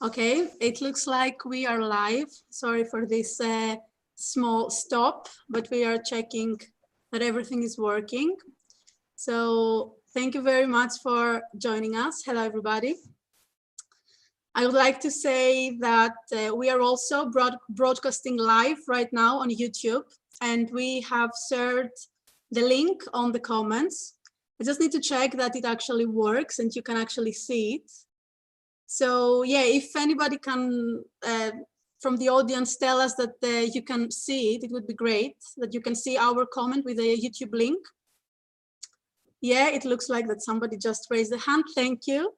Okay, it looks like we are live. Sorry for this small stop, but we are checking that everything is working. So thank you very much for joining us. Hello, everybody. I would like to say that we are also broadcasting live right now on YouTube, and we have shared the link on the comments. I just need to check that it actually works and you can actually see it. So yeah, if anybody can, from the audience, tell us that you can see it, it would be great that you can see our comment with a YouTube link. Yeah, it looks like that somebody just raised a hand. Thank you.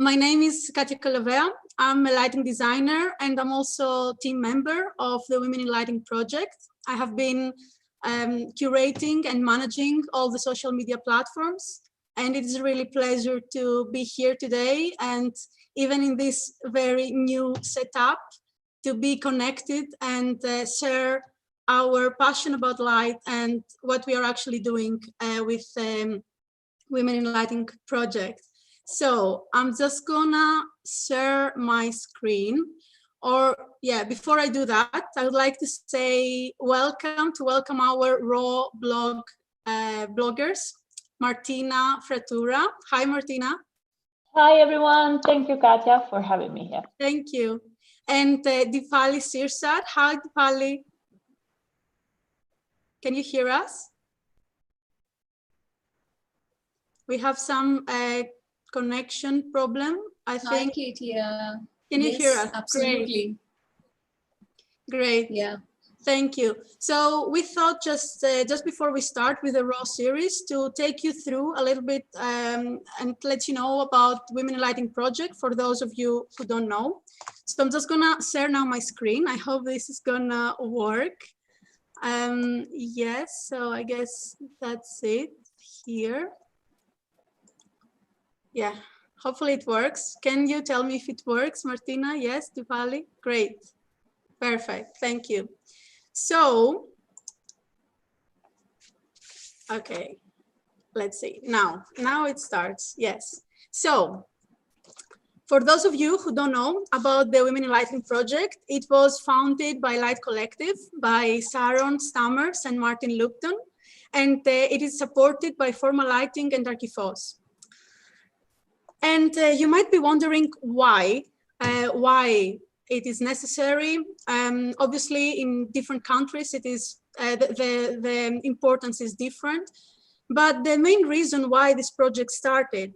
My name is Katia Kolovea. I'm a lighting designer and I'm also team member of the Women in Lighting project. I have been curating and managing all the social media platforms, and it is a really pleasure to be here today, and even in this very new setup, to be connected and share our passion about light and what we are actually doing with Women in Lighting project. So I'm just gonna share my screen. Or yeah, before I do that, I would like to say welcome our R.A.W bloggers, Martina, Frattura. Hi, Martina. Hi, everyone. Thank you, Katia, for having me here. Thank you. And Dipali Shirsat. Hi, Dipali. Can you hear us? We have some connection problem, I think. Hi, Katia. Can you hear us? Absolutely. Great. Yeah. Thank you. So we thought just before we start with the R.A.W series to take you through a little bit and let you know about Women in Lighting project for those of you who don't know. So I'm just gonna share now my screen. I hope this is gonna work. Yes, so I guess that's it here. Yeah, hopefully it works. Can you tell me if it works, Martina? Yes, Dipali? Great. Perfect. Thank you. So, okay, let's see. Now it starts. Yes. So, for those of you who don't know about the Women in Lighting project, it was founded by Light Collective by Sharon Stammers and Martin Lupton, and it is supported by Forma Lighting and Archifos. And you might be wondering why it is necessary. Obviously, in different countries, it is the importance is different. But the main reason why this project started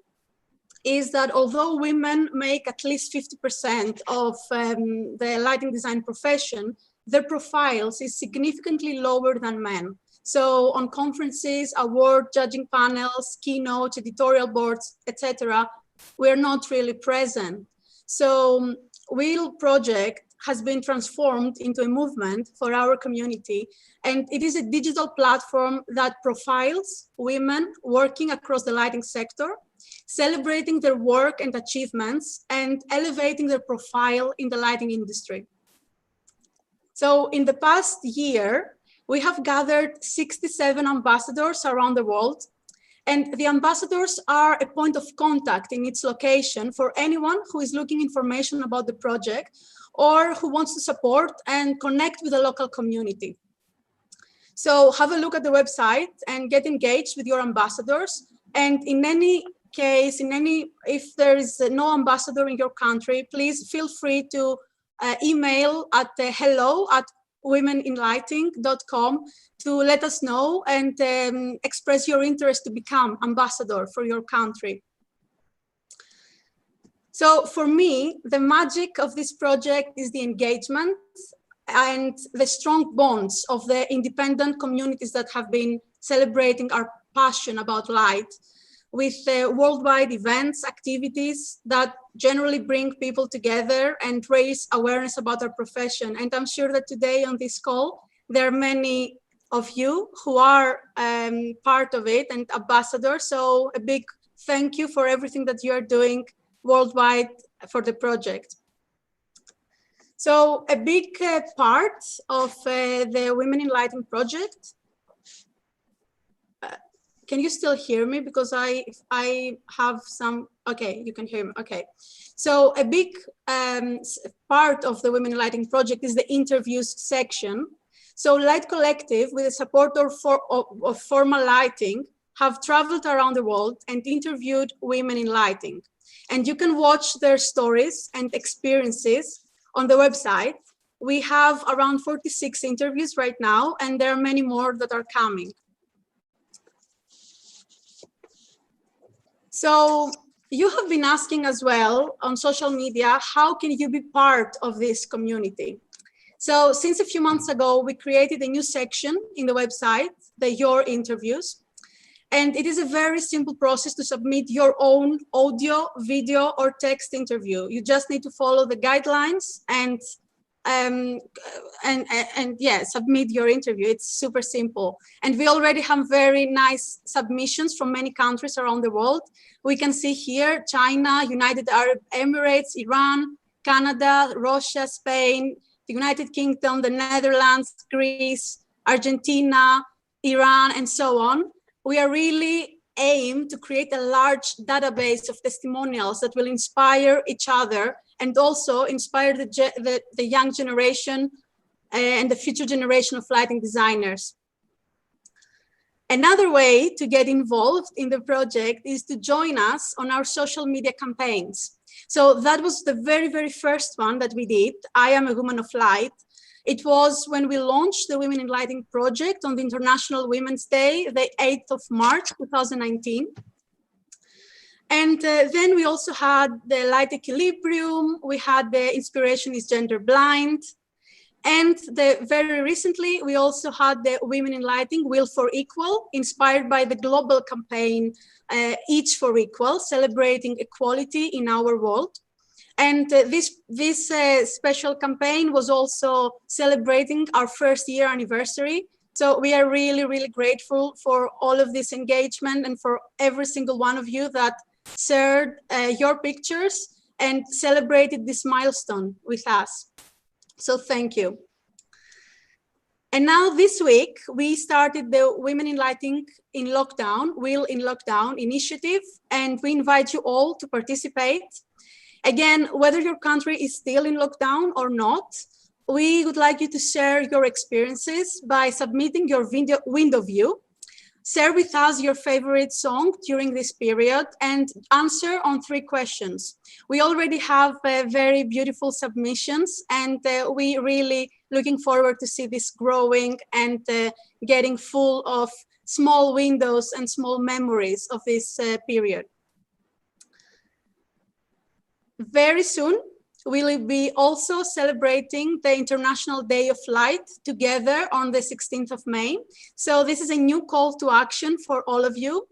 is that although women make at least 50% of the lighting design profession, their profiles is significantly lower than men. So on conferences, award judging panels, keynotes, editorial boards, etc., we're not really present. So WHEEL project has been transformed into a movement for our community, and it is a digital platform that profiles women working across the lighting sector, celebrating their work and achievements, and elevating their profile in the lighting industry. So in the past year, we have gathered 67 ambassadors around the world, and the ambassadors are a point of contact in its location for anyone who is looking information about the project or who wants to support and connect with the local community. So have a look at the website and get engaged with your ambassadors. And in any case, if there is no ambassador in your country, please feel free to email at hello@womeninlighting.com to let us know and express your interest to become ambassador for your country. So for me, the magic of this project is the engagement and the strong bonds of the independent communities that have been celebrating our passion about light, with worldwide events, activities that generally bring people together and raise awareness about our profession. And I'm sure that today on this call, there are many of you who are part of it and ambassadors. So a big thank you for everything that you are doing worldwide for the project. So a big part of the Women in Lighting project. Can you still hear me? Because I have some Okay, you can hear me. Okay. So a big part of the Women in Lighting project is the interviews section. So Light Collective, with the support of Formal Lighting, have traveled around the world and interviewed women in lighting. And you can watch their stories and experiences on the website. We have around 46 interviews right now, and there are many more that are coming. So you have been asking as well on social media, how can you be part of this community? So since a few months ago, we created a new section in the website, the Your Interviews. And it is a very simple process to submit your own audio, video, or text interview. You just need to follow the guidelines and submit your interview. It's super simple. And we already have very nice submissions from many countries around the world. We can see here, China, United Arab Emirates, Iran, Canada, Russia, Spain, the United Kingdom, the Netherlands, Greece, Argentina, Iran, and so on. We are really aim to create a large database of testimonials that will inspire each other and also inspire the young generation and the future generation of lighting designers. Another way to get involved in the project is to join us on our social media campaigns. So that was the very, very first one that we did, I Am a Woman of Light. It was when we launched the Women in Lighting project on the International Women's Day, the 8th of March, 2019. And then we also had the Light Equilibrium, we had the Inspiration is Gender Blind, and very recently, we also had the Women in Lighting Will for Equal, inspired by the global campaign Each for Equal, celebrating equality in our world. And this special campaign was also celebrating our first year anniversary. So we are really, really grateful for all of this engagement and for every single one of you that shared your pictures and celebrated this milestone with us. So thank you. And now this week, we started the Women in Lighting in Lockdown, Will in Lockdown initiative, and we invite you all to participate. Again, whether your country is still in lockdown or not, we would like you to share your experiences by submitting your window view. Share with us your favorite song during this period and answer on 3 questions. We already have very beautiful submissions, and we really looking forward to see this growing and getting full of small windows and small memories of this period. Very soon, we'll be also celebrating the International Day of Light together on the 16th of May. So this is a new call to action for all of you.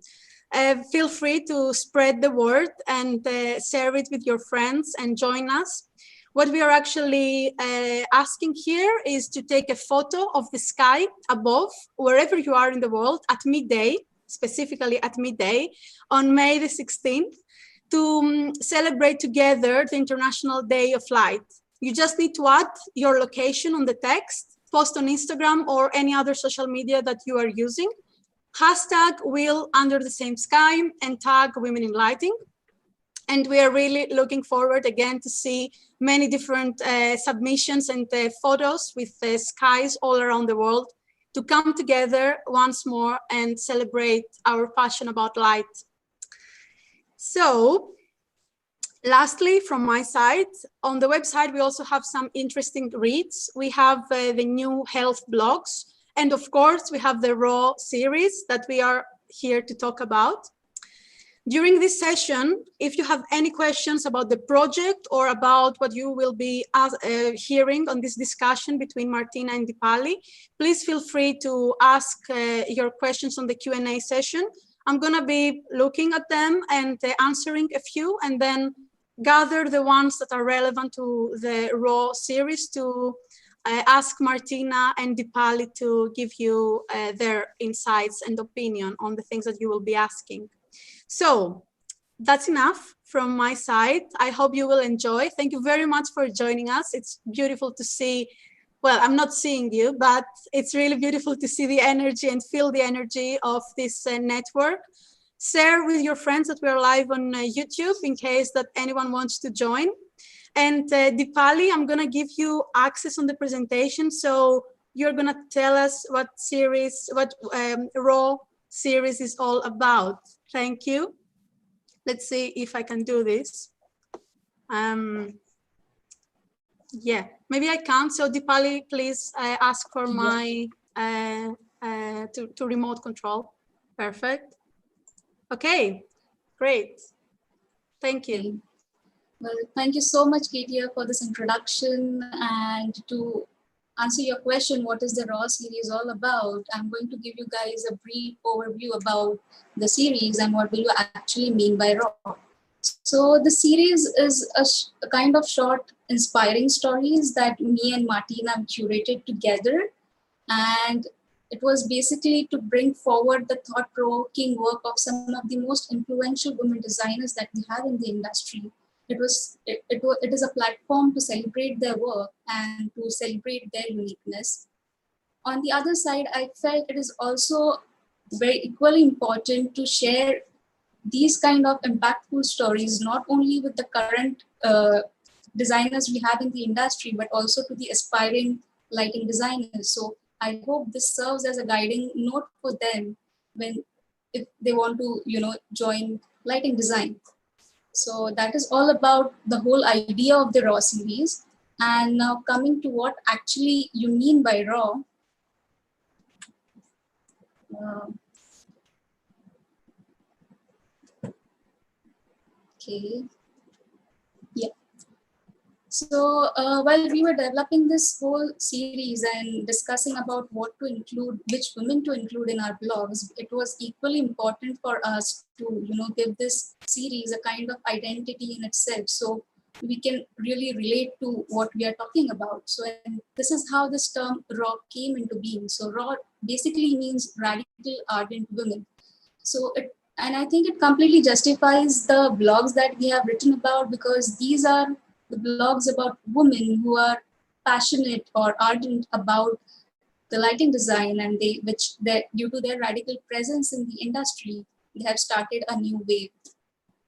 Feel free to spread the word and share it with your friends and join us. What we are actually asking here is to take a photo of the sky above, wherever you are in the world, at midday, specifically at midday, on May the 16th. To celebrate together the International Day of Light. You just need to add your location on the text, post on Instagram or any other social media that you are using, hashtag Will under the same sky, and tag Women in Lighting. And we are really looking forward again to see many different submissions and photos with skies all around the world to come together once more and celebrate our passion about light. So, lastly, from my side, on the website, we also have some interesting reads. We have the new health blogs, and of course, we have the R.A.W series that we are here to talk about. During this session, if you have any questions about the project or about what you will be hearing on this discussion between Martina and Dipali, please feel free to ask your questions on the Q&A session. I'm going to be looking at them and answering a few, and then gather the ones that are relevant to the R.A.W series to ask Martina and Dipali to give you their insights and opinion on the things that you will be asking. So that's enough from my side. I hope you will enjoy. Thank you very much for joining us. It's beautiful to see. Well, I'm not seeing you, but it's really beautiful to see the energy and feel the energy of this network. share with your friends that we are live on YouTube in case that anyone wants to join. And Dipali, I'm going to give you access on the presentation. So you're going to tell us what R.A.W series is all about. Thank you. Let's see if I can do this. Yeah, maybe I can't. So Dipali, please ask for my to remote control. Perfect. Okay, great. Thank you. Okay. Well, thank you so much, Katia, for this introduction. And to answer your question, what is the R.A.W series all about? I'm going to give you guys a brief overview about the series and what will you actually mean by R.A.W. So the series is a kind of short, inspiring stories that me and Martina curated together. And it was basically to bring forward the thought-provoking work of some of the most influential women designers that we have in the industry. It is a platform to celebrate their work and to celebrate their uniqueness. On the other side, I felt it is also very equally important to share these kind of impactful stories, not only with the current designers we have in the industry, but also to the aspiring lighting designers. So I hope this serves as a guiding note for them if they want to, join lighting design. So that is all about the whole idea of the R.A.W series. And now coming to what actually you mean by R.A.W. Okay. Yeah. So while we were developing this whole series and discussing about what to include, which women to include in our blogs, it was equally important for us to, give this series a kind of identity in itself. So we can really relate to what we are talking about. So and this is how this term R.A.W came into being. So R.A.W basically means radical ardent women. So and I think it completely justifies the blogs that we have written about, because these are the blogs about women who are passionate or ardent about the lighting design, and due to their radical presence in the industry, they have started a new wave.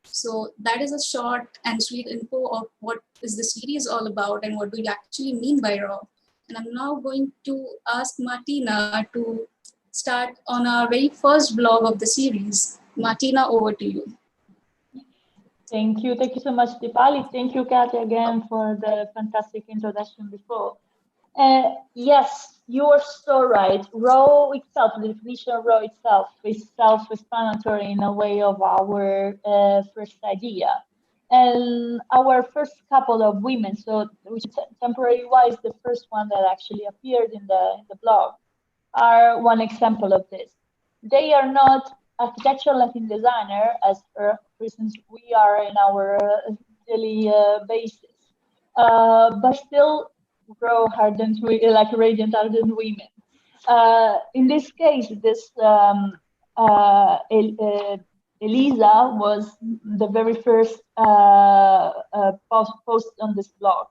So that is a short and sweet info of what is the series all about and what do you actually mean by R.A.W. And I'm now going to ask Martina to start on our very first blog of the series. Martina, over to you. Thank you. Thank you so much, Dipali. Thank you, Katia, again for the fantastic introduction before. Yes, you are so right. R.A.W itself, the definition of R.A.W itself is self-explanatory in a way of our first idea. And our first couple of women, so which temporary-wise, the first one that actually appeared in the blog, are one example of this. They are not architectural lighting designer, as for instance we are in our daily basis, but still grow ardent, like radiant ardent women. In this case, this Elisa was the very first post on this blog,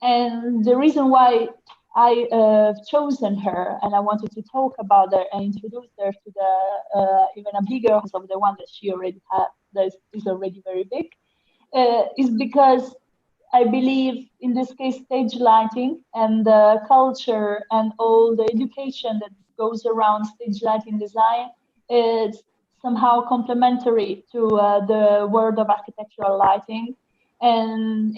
and the reason why I chosen her and I wanted to talk about her and introduce her to the even a bigger audience of the one that she already had, that is already very big, is because I believe in this case stage lighting and the culture and all the education that goes around stage lighting design is somehow complementary to the world of architectural lighting, and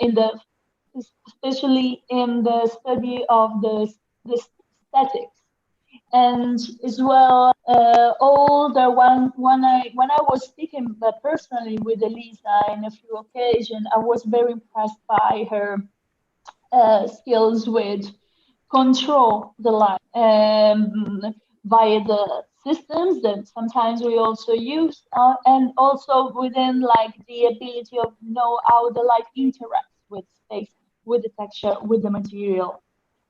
especially in the study of the aesthetics. And as well, all the when I was speaking personally with Elisa in a few occasions, I was very impressed by her skills with control the light via the systems that sometimes we also use, and also within like the ability of know how the light interacts with space, with the texture, with the material.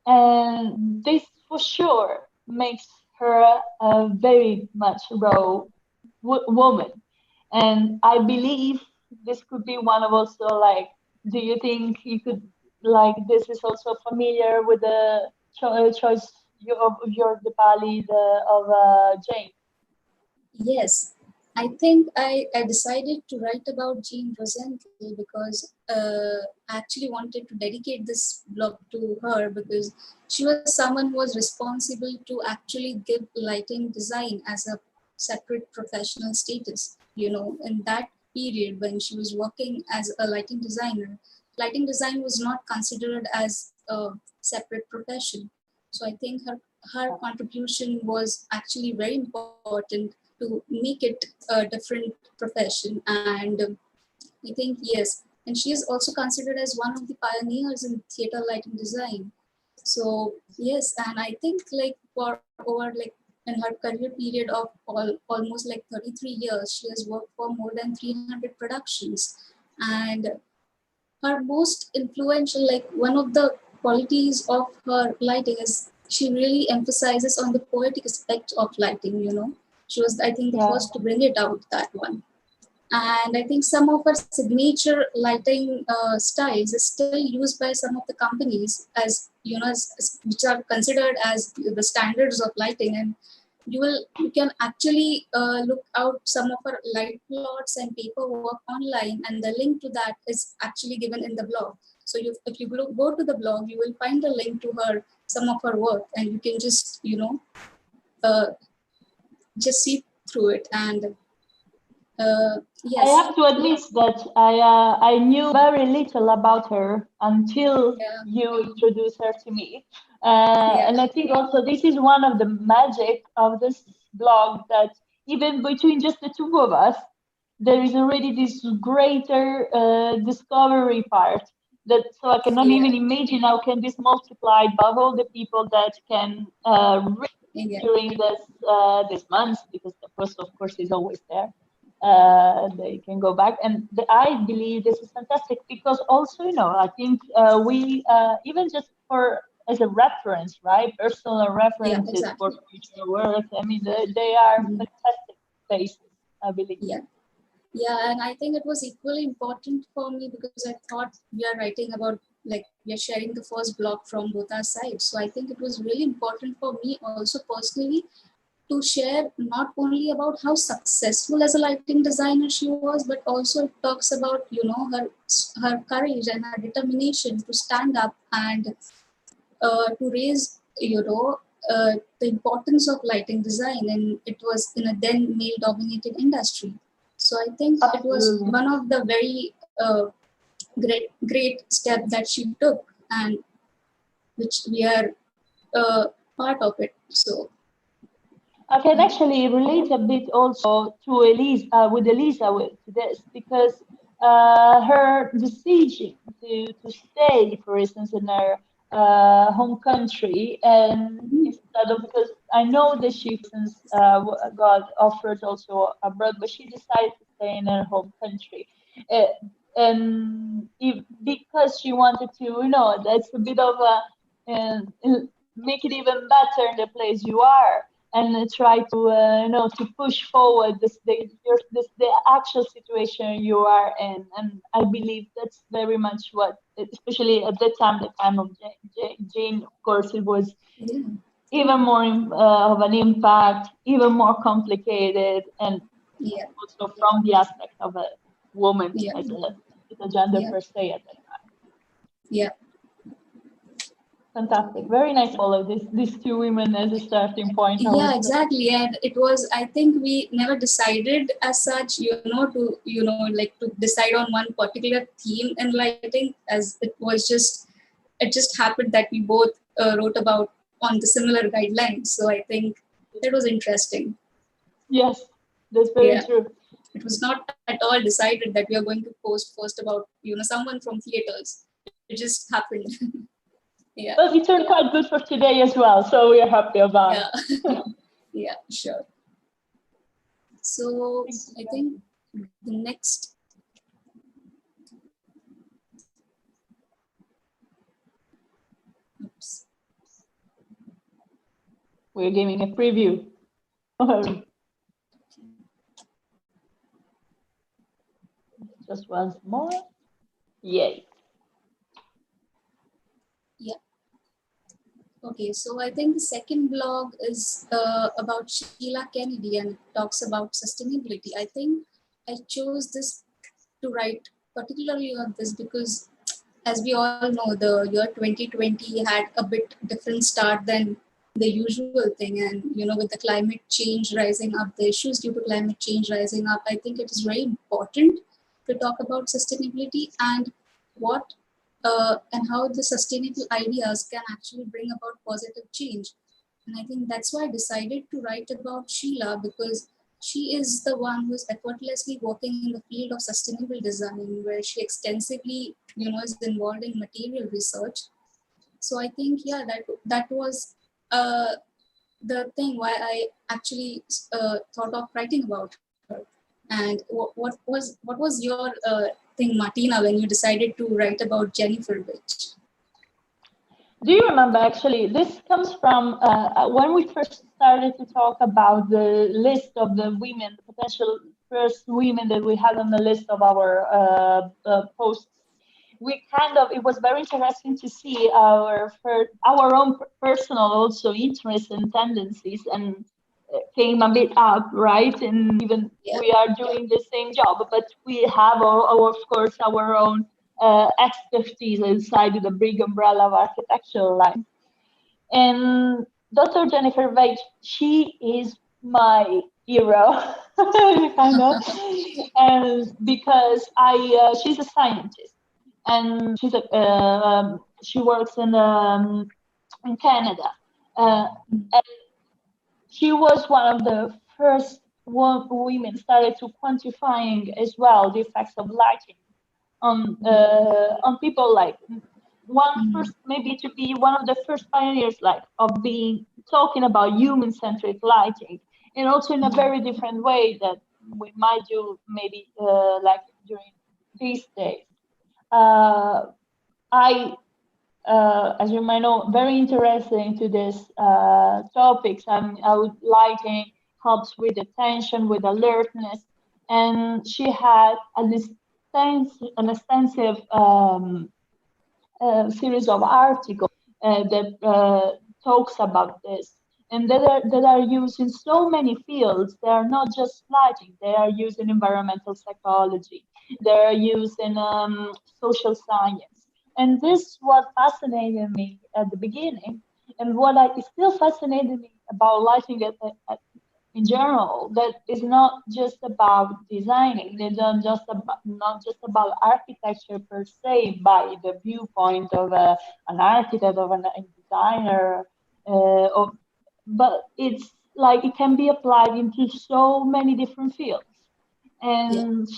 And this for sure makes her a very much raw woman. And I believe this could be one of also like, do you think you could like this is also familiar with the choice of your Dipali of Jane? Yes, I think I decided to write about Jean Rosenthal because I actually wanted to dedicate this blog to her because she was someone who was responsible to actually give lighting design as a separate professional status. You know, in that period when she was working as a lighting designer, lighting design was not considered as a separate profession. So I think her contribution was actually very important to make it a different profession. And I think, yes, and she is also considered as one of the pioneers in theater lighting design. So yes, and I think like for over like in her career period of almost like 33 years, she has worked for more than 300 productions. And her most influential, like one of the qualities of her lighting is she really emphasizes on the poetic aspect of lighting, you know. She was, I think, the Yeah. first to bring it out, that one. And I think some of her signature lighting styles is still used by some of the companies as, you know, which are considered as the standards of lighting. And you can actually look out some of her light plots and paperwork online, and the link to that is actually given in the blog. So if you go to the blog, you will find the link to her, some of her work, and you can just, you know, uh, just see through it. And I yes, have to admit that I knew very little about her until yeah, you introduced her to me, yeah, and I think also this is one of the magic of this blog, that even between just the two of us, there is already this greater discovery part. That so I cannot yeah, even imagine how can this multiply by all the people that can read yeah, during this month, because the post of course is always there. They can go back, and I believe this is fantastic because also, you know, I think we even just for as a reference, right, personal yeah, references for exactly. future work. I mean, they are Mhm. fantastic places, I believe. Yeah. Yeah, and I think it was equally important for me because I thought we are writing about, like, we are sharing the first blog from both our sides. So I think it was really important for me also personally to share not only about how successful as a lighting designer she was, but also it talks about, you know, her courage and her determination to stand up and to raise, you know, the importance of lighting design, and it was in a then male dominated industry. So I think it was Absolutely. one of the very great step that she took, and which we are part of it. So I can actually relate a bit also to Elise, with Elisa to this, because her decision to stay, for instance, in her home country, and instead of, because I know that she, for instance, got offers also abroad, but she decided to stay in her home country. Uh, and if, because she wanted to, you know, that's a bit of a, make it even better in the place you are, and try to you know, to push forward the actual situation you are in. And I believe that's very much what, especially at that time, the time of Jane, of course, it was yeah, even more of an impact, even more complicated, and yeah, also from the aspect of a woman yeah, as a gender yeah, per se at that time. yeah. Fantastic, very nice to follow these two women as a starting point, I Yeah, would say. exactly. And it was, I think we never decided as such, you know, to, you know, like to decide on one particular theme in lighting, as it was just, it just happened that we both wrote about on the similar guidelines. So I think that was interesting. Yes, that's very Yeah. true. It was not at all decided that we are going to post first about, you know, someone from theaters. It just happened. Yeah. Well, it turned quite good for today as well, so we're happy about Yeah. Yeah, sure. So I think it. the next, oops. We're giving a preview. Just once more. Yay. Yeah. Okay, so I think the second blog is about Sheila Kennedy and it talks about sustainability. I think I chose this to write particularly on this because, as we all know, the year 2020 had a bit different start than the usual thing. And, with the climate change rising up, the issues due to climate change rising up, I think it is very important to talk about sustainability and what and how the sustainable ideas can actually bring about positive change. And I think that's why I decided to write about Sheila because she is the one who is effortlessly working in the field of sustainable design, where she extensively, is involved in material research. So I think, yeah, that was uh, the thing why I actually thought of writing about her. And what was your thing, Martina, when you decided to write about Jennifer Witch? Do you remember, actually, this comes from when we first started to talk about the list of the women, the potential first women that we had on the list of our posts. It was very interesting to see our own personal also interests and tendencies, and came a bit up, right? And even Yeah. we are doing the same job, but we have, of course, our own expertise inside the big umbrella of architectural line. And Dr. Jennifer Weich, she is my hero, kind of, and because she's a scientist, and she works in Canada, and she was one of the first women started to quantifying as well the effects of lighting on people, like one first, maybe to be one of the first pioneers, like of being talking about human-centric lighting, and also in a very different way that we might do maybe like during these days. I As you might know, very interesting to this topics. Lighting helps with attention, with alertness, and she had an extensive series of articles that talks about this, and that are used in so many fields. They are not just lighting; they are used in environmental psychology. They are used in social science, and this what fascinated me at the beginning, and what is still fascinated me about lighting in general, that is not just about designing. It's not just about architecture per se by the viewpoint of an architect, of a designer, but it's like it can be applied into so many different fields. And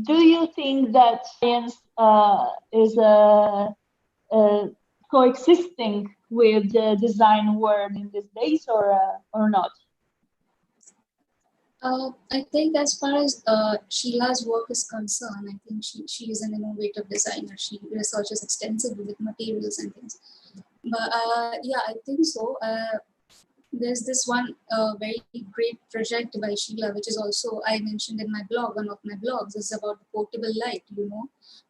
do you think that science is coexisting with the design world in these days, or not? I think as far as Sheila's work is concerned, I think she is an innovative designer. She researches extensively with materials and things. But yeah, I think so. There's this one very great project by Sheila, which is also I mentioned in my blog. One of my blogs is about portable light.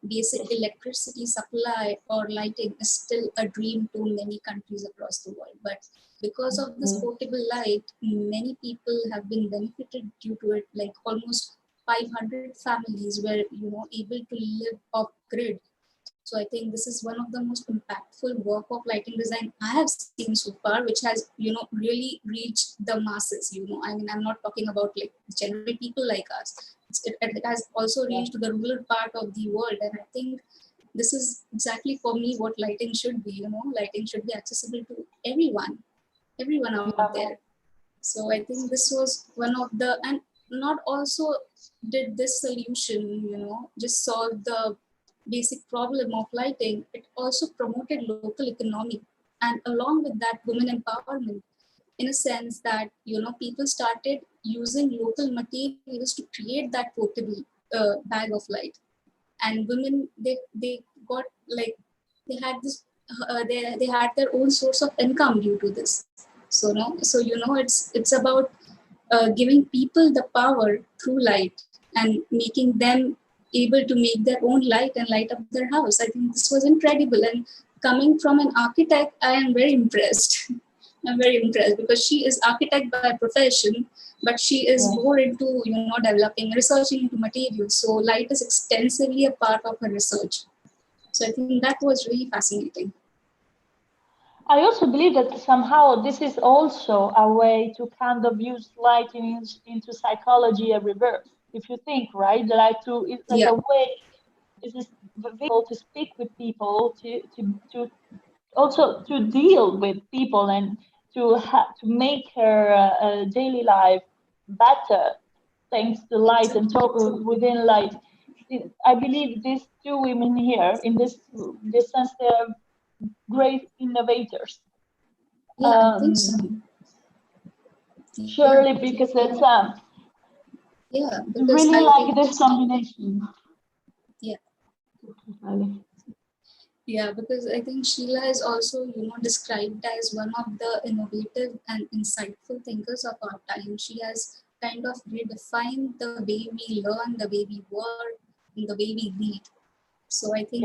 Basic electricity supply or lighting is still a dream to many countries across the world. But because of this portable light, many people have been benefited due to it. Like almost 500 families were, able to live off grid. So I think this is one of the most impactful work of lighting design I have seen so far, which has, really reached the masses. I mean, I'm not talking about like general people like us. It has also reached to the rural part of the world. And I think this is exactly for me what lighting should be. Lighting should be accessible to everyone out there. So I think this was one of the, and not also did this solution, just solve the basic problem of lighting, it also promoted local economy. And along with that, women empowerment, in a sense that, people started using local materials to create that portable bag of light. And women, they got like, they had this, they had their own source of income due to this. So no, so it's about giving people the power through light and making them able to make their own light and light up their house. I think this was incredible. And coming from an architect, I am very impressed. I'm very impressed because she is architect by profession, but she is more into, developing, researching into materials. So light is extensively a part of her research. So I think that was really fascinating. I also believe that somehow this is also a way to kind of use light into psychology and reverse. If you think, right, like it's like a way, it's just able to speak with people, to also to deal with people and to make her daily life better, thanks to light and talk within light. I believe these two women here, in this sense, they're great innovators. I think so. Surely, because it's because really I like this combination. Yeah, because I think Sheila is also, described as one of the innovative and insightful thinkers of our time. She has kind of redefined the way we learn, the way we work, and the way we lead. So I think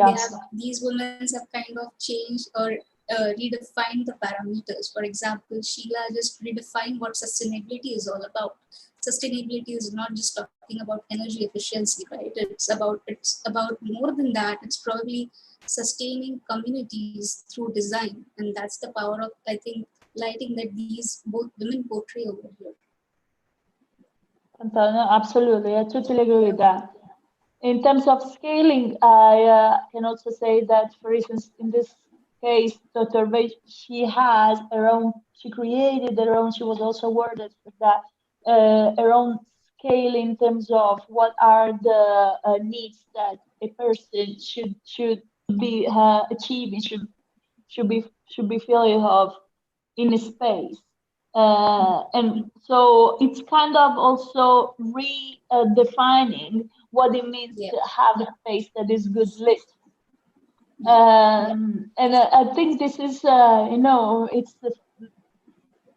these women have kind of changed or redefined the parameters. For example, Sheila just redefined what sustainability is all about. Sustainability is not just talking about energy efficiency, right? It's about more than that. It's probably sustaining communities through design, and that's the power of, I think, lighting that these both women portray over here. Absolutely, I totally agree with that. In terms of scaling, I can also say that, for instance, in this case, Dr. Vej, she has her own, she created her own, she was also awarded for that, her own scale in terms of what are the needs that a person should be achieving, should be feeling of in a space. And so it's kind of also redefining what it means to have a space that is good lit. And I think this is,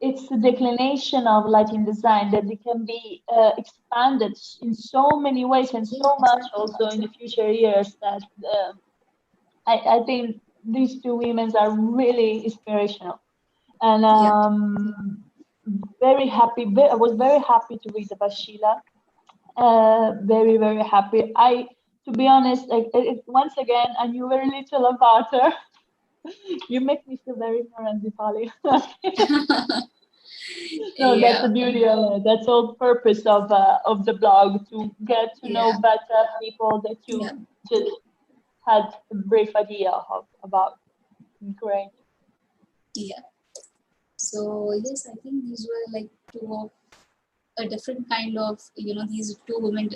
it's the declination of lighting design that it can be expanded in so many ways and so much also in the future years that I think these two women are really inspirational. And very happy. I was very happy to read about Sheila. Very, very happy. To be honest, once again, I knew very little about her. You make me feel very ignorant, Dipali. So that's the beauty of it. That's all purpose of the blog, to get to know better people that you just had a brief idea about. Great. Yeah. So yes, I think these were like two of a different kind of, these two women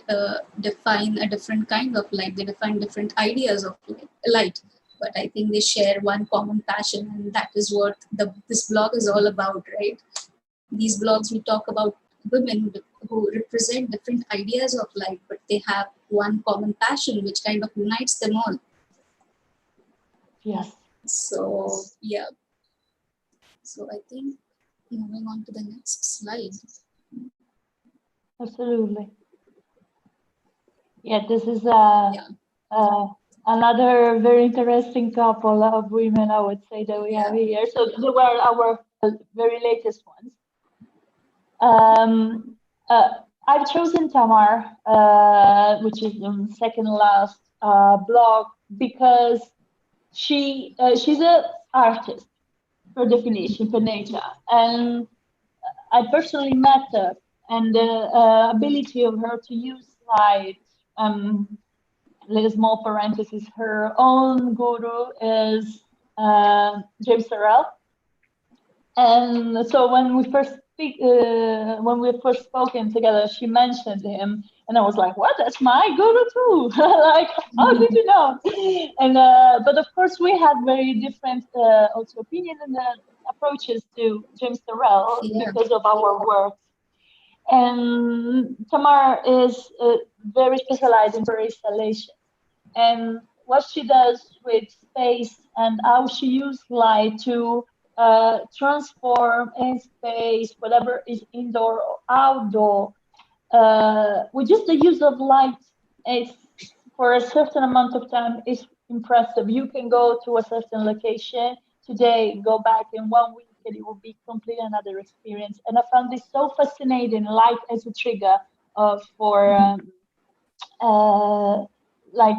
define a different kind of light. They define different ideas of light, but I think they share one common passion, and that is what this blog is all about, right? These blogs, we talk about women who represent different ideas of light, but they have one common passion which kind of unites them all. Yes. So yeah. So I think moving on to the next slide. Absolutely. Yeah, this is another very interesting couple of women, I would say, that we have here. So they were our very latest ones. I've chosen Tamar, which is the second last blog, because she's an artist per definition, per nature, and I personally met her, and the ability of her to use light. Little small parenthesis. Her own guru is James R.A.W. And so when we first spoken together, she mentioned him, and I was like, "What? That's my guru too!" Like, how did you know? And but of course, we had very different also opinion and approaches to James R.A.W. because of our work. And Tamar is very specialized in installation, and what she does with space and how she uses light to transform in space, whatever is indoor or outdoor, with just the use of light, it's for a certain amount of time, is impressive. You can go to a certain location today, go back in 1 week, and it will be completely another experience. And I found this so fascinating, light as a trigger for like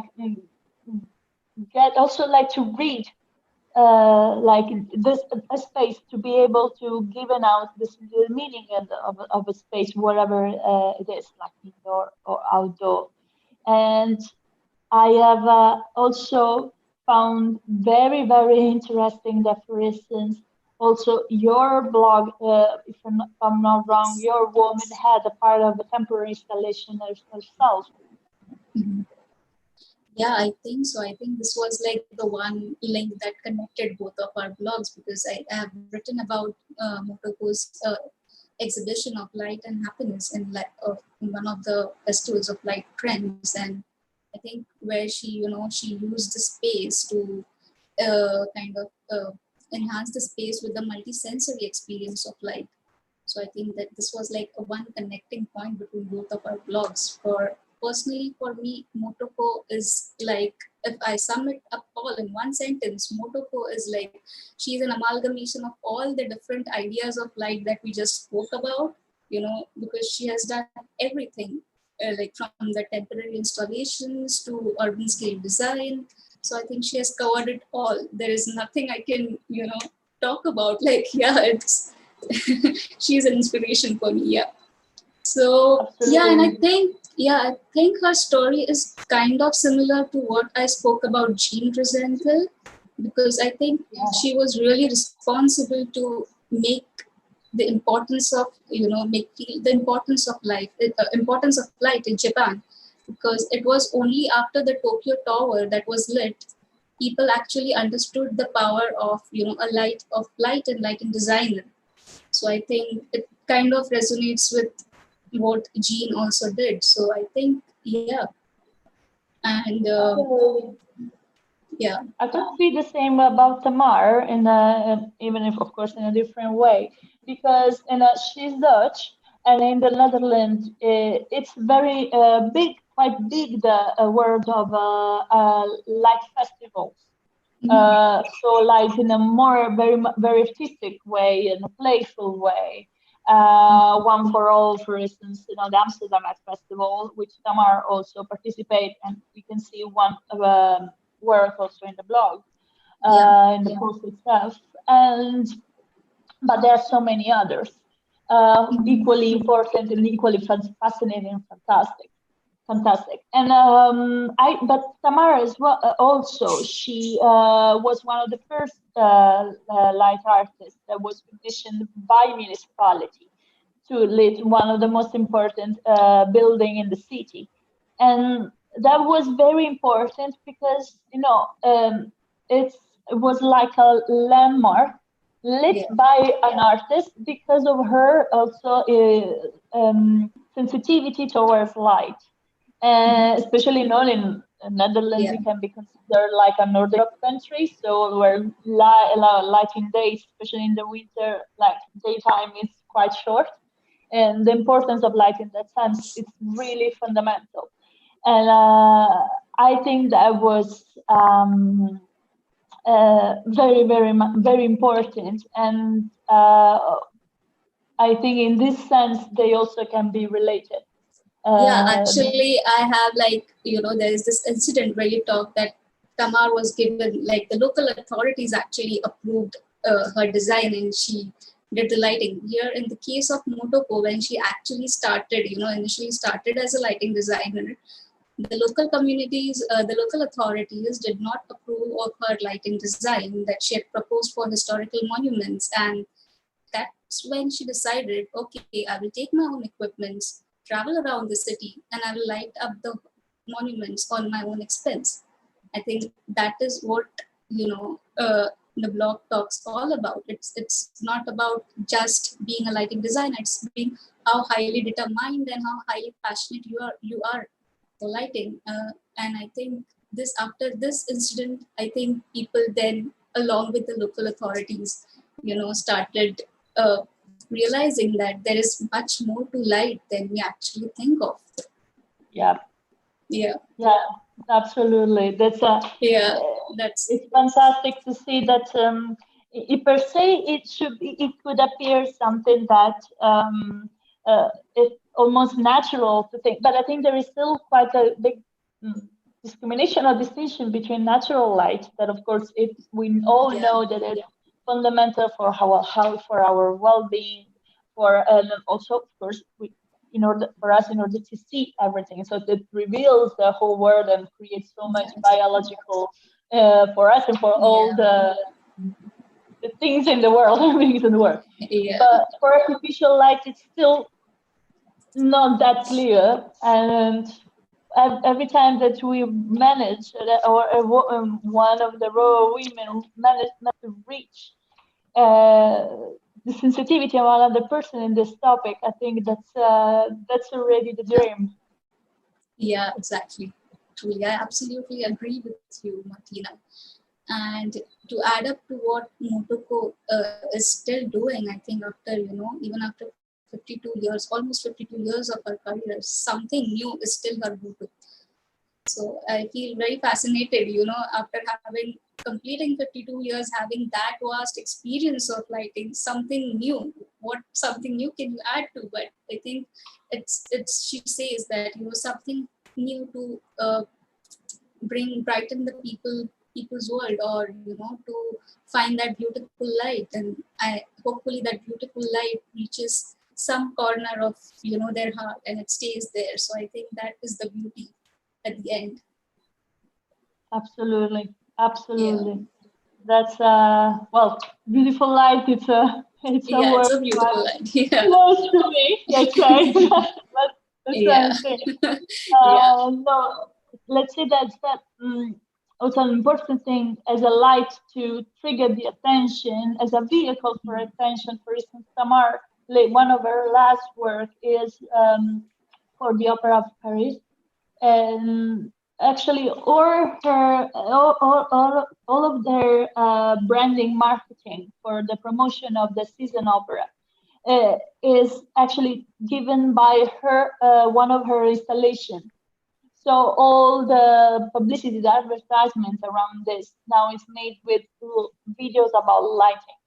get also like to read like this a space to be able to give out this the meaning of a space, whatever it is, like indoor or outdoor. And I have also found very, very interesting that, for instance, also your blog, if I'm not wrong, your woman had a part of a temporary installation herself. Mhm. Yeah, I think so. I think this was like the one link that connected both of our blogs, because I have written about Motoko's exhibition of light and happiness in one of the festivals of light trends. And I think where she used the space to kind of enhance the space with the multi-sensory experience of light. So I think that this was like a one connecting point between both of our blogs. Personally, for me, Motoko is like, if I sum it up all in one sentence, Motoko is like, she's an amalgamation of all the different ideas of light that we just spoke about, because she has done everything, like from the temporary installations to urban scale design. So I think she has covered it all. There is nothing I can, talk about. Like, yeah, it's she's an inspiration for me. Yeah. So Absolutely. and I think her story is kind of similar to what I spoke about Jean Rosenthal, because I think she was really responsible to make the importance of the importance of light in Japan, because it was only after the Tokyo Tower that was lit people actually understood the power of light and lighting design. So I think it kind of resonates with what Jean also did. So I think, and yeah. I could see the same about Tamar, even if, of course, in a different way, because she's Dutch, and in the Netherlands, it's very big, quite big, the world of light festivals. So like in a more very artistic way, in a playful way. One for All, for instance, the Amsterdam Art Festival, which Tamar also participate, and we can see one work also in the blog, in the post itself. But there are so many others, equally important and equally fascinating and fantastic. And but Tamara as well, also, she was one of the first light artists that was commissioned by municipality to lit one of the most important building in the city. And that was very important because, it was like a landmark lit by an artist because of her also sensitivity towards light. Especially known in Netherlands, it can be considered like a northern country, so where lighting days, especially in the winter, like daytime, is quite short, and the importance of light in that sense, it's really fundamental. And I think that was very, very important, and I think in this sense they also can be related. Actually, I have there is this incident where you talk that Tamar was given, like the local authorities actually approved her design and she did the lighting. Here in the case of Motoko, when she actually started, initially started as a lighting designer, the local communities, the local authorities did not approve of her lighting design that she had proposed for historical monuments. And that's when she decided, okay, I will take my own equipments, travel around the city, and I will light up the monuments on my own expense. I think that is what the blog talks all about. It's not about just being a lighting designer. It's being how highly determined and how highly passionate you are for lighting. And I think after this incident, I think people then, along with the local authorities, started realizing that there is much more to light than we actually think of. Yeah. Absolutely. That's a Yeah, that's it's fantastic to see that per se it could appear something that it's almost natural to think, but I think there is still quite a big mm, discrimination or distinction between natural light that of course we all know that it's fundamental for for our well-being, for and also of course in order to see everything, so it reveals the whole world and creates so much biological for us and for all the things in the world, things in the world. yeah, But for artificial light, it's still not that clear. And every time that we manage, one of the raw women managed not to reach the sensitivity of another person in this topic, I think that's already the dream. yeah, exactly. Truly, I absolutely agree with you, Martina. And to add up to what Motoko is still doing, I think after, even after 52 years, almost 52 years of her career, something new is still her motto. So I feel very fascinated, after completing 52 years, having that vast experience of lighting, something new. What something new can you add to? But I think she says that, something new to brighten the people's world, or to find that beautiful light, and hopefully that beautiful light reaches some corner of their heart and it stays there. So I think that is the beauty at the end. Absolutely, Yeah, absolutely. That's beautiful light. It's a yeah, word it's a beautiful light. Yeah, close to me. Let's say. That's what yeah, I'm saying. yeah, No, let's say that also an important thing as a light to trigger the attention, as a vehicle for attention. For instance, Tamar, one of her last work is for the Opera of Paris, and actually all of their branding marketing for the promotion of the season opera is actually given by her one of her installations. So all the publicity, the advertisements around this now is made with videos about lighting,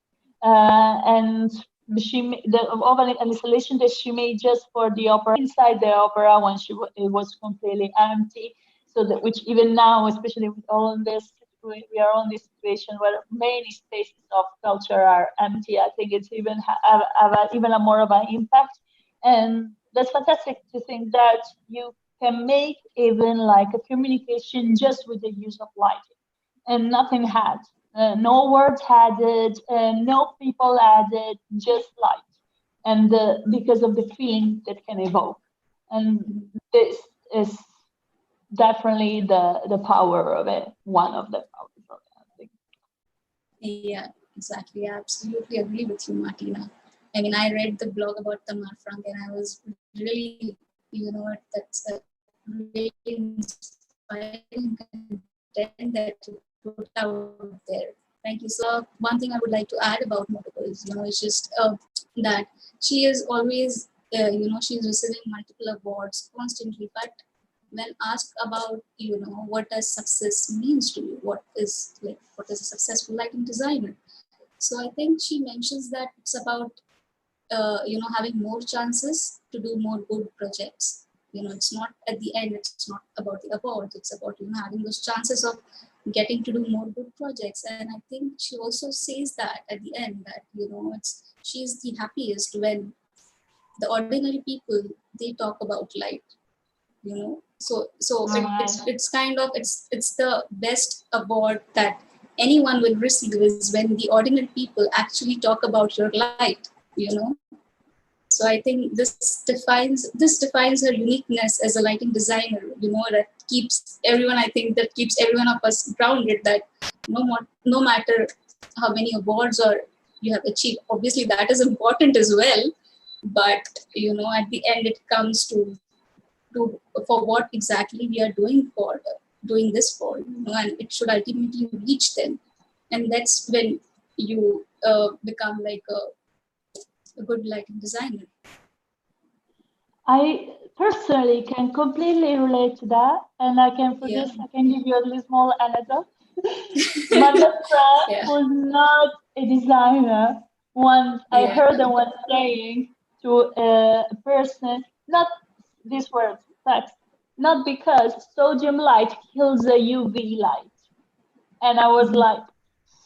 and of an installation that she made just for the opera, inside the opera when it was completely empty. So that, which even now, especially with all of this, we are on this situation where many spaces of culture are empty. I think it's even even a more of an impact, and that's fantastic to think that you can make even like a communication just with the use of lighting, and nothing had. No words added, no people added, just light, and because of the feeling that can evoke. And this is definitely the power of it. One of the powers of it, I think. yeah, exactly. I absolutely agree with you, Martina. I mean, I read the blog about Tamar Frank, and I was really, that's a really inspiring content that you put out there. Thank you. So one thing I would like to add about Motoko is, it's just that she is always, she's receiving multiple awards constantly. But when asked about, what does success means to you, what is a successful lighting designer? So I think she mentions that it's about, having more chances to do more good projects. It's not at the end, it's not about the awards, it's about, having those chances of getting to do more good projects. And I think she also says that at the end that, she's the happiest when the ordinary people, they talk about light, it's kind of, it's the best award that anyone will receive is when the ordinary people actually talk about your light, So I think this defines her uniqueness as a lighting designer, that keeps everyone, I think that keeps every one of us grounded, that no matter how many awards or you have achieved, obviously that is important as well, but at the end it comes to for what exactly we are doing this for, and it should ultimately reach them, and that's when you become like a good lighting designer. personally can completely relate to that, and I can for Yeah. this I can give you a little small anecdote. My best friend Yeah. who's not a designer, once I Yeah. heard them once saying to a person, not these words, text, not because sodium light kills the UV light. And I was Mhm. like,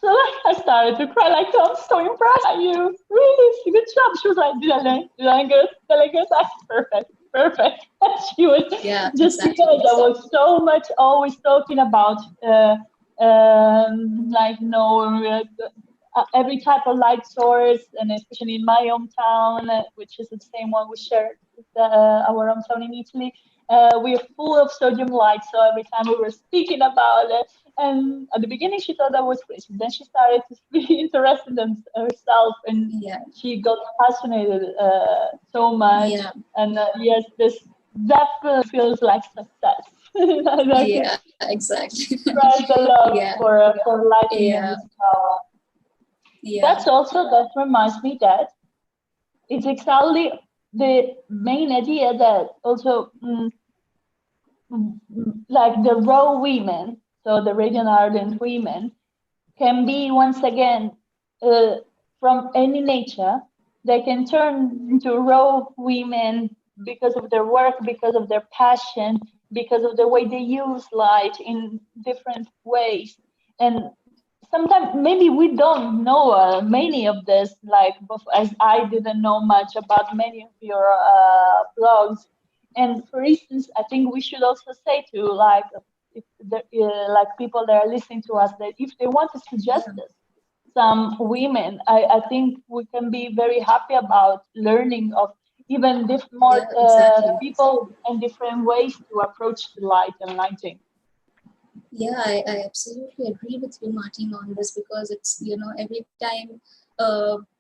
so I started to cry, like, I'm so impressed by you. Really, good job. She was like, did I good? Did I good? That's perfect, perfect. And she was Yeah, just because exactly. I was so much always talking about, like, every type of light source, and especially in my hometown, which is the same one we shared with our hometown in Italy. We're full of sodium light, so every time we were speaking about it, and at the beginning she thought that was crazy. Then she started to be interested in herself, and Yeah. she got fascinated so much. Yeah. And yes, this definitely feels like success. And I can Yeah, exactly. spread the love Yeah. for lighting and Yeah. its power. Yeah. That's also that reminds me that it's exactly the main idea that also like the raw women, so the radiant ardent women, can be once again uh, from any nature. They can turn into raw women because of their work, because of their passion, because of the way they use light in different ways. And sometimes maybe we don't know many of this, like as I didn't know much about many of your blogs. And for instance, I think we should also say to like if there, like people that are listening to us, that if they want to suggest Yeah. us some women, I think we can be very happy about learning of even more Yeah, exactly. people and different ways to approach the light and lighting. Yeah, I absolutely agree with you, Martin, on this, because it's, every time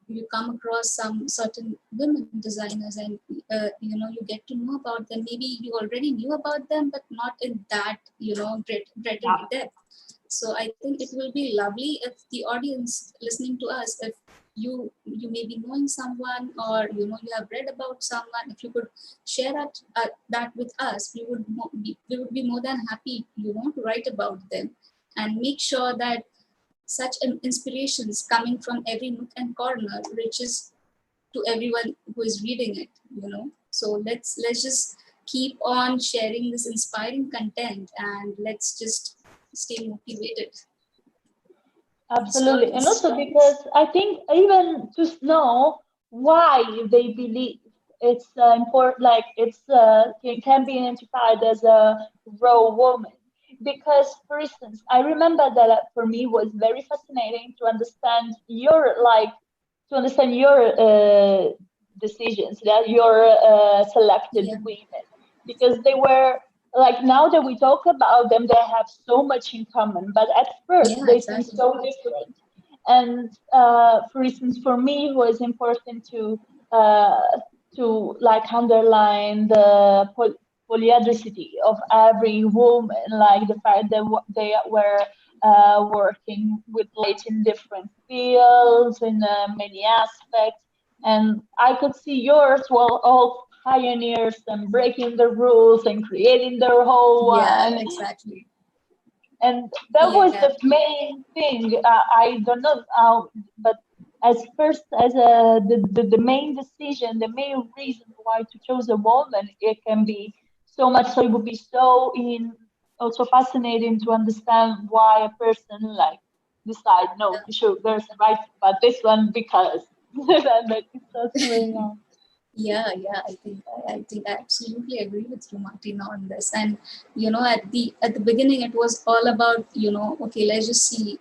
you come across some certain women designers, and, you get to know about them. Maybe you already knew about them, but not in that, great Yeah, in depth. So I think it will be lovely if the audience listening to us, if you may be knowing someone, or you have read about someone, if you could share that with us, we would be more than happy, to write about them, and make sure that such inspirations coming from every nook and corner reaches to everyone who is reading it. So let's just keep on sharing this inspiring content, and let's just stay motivated in absolutely. And stories. also because I think even to know why they believe it's important, like it's can be identified as a raw woman. Because, for instance, I remember that for me was very fascinating to understand your decisions, that your selected Yeah, women, because they were like, now that we talk about them, they have so much in common, but at first yeah, they seem exactly. so different. And for instance, for me, it was important uh, to like underline the polyadricity of every woman, like the fact that they were working with light in different fields, in many aspects. And I could see yours, well, all pioneers and breaking the rules and creating their whole Yeah, one. exactly. And that was Yeah, the main thing. I don't know how, but as first as the main decision, the main reason why to choose a woman, it can be so much. So it would be so in also fascinating to understand why a person like decide no, you should there's right but this one because that it's also very long. yeah. I think I absolutely agree with you, Martina, on this. And at the beginning, it was all about, okay, let's just see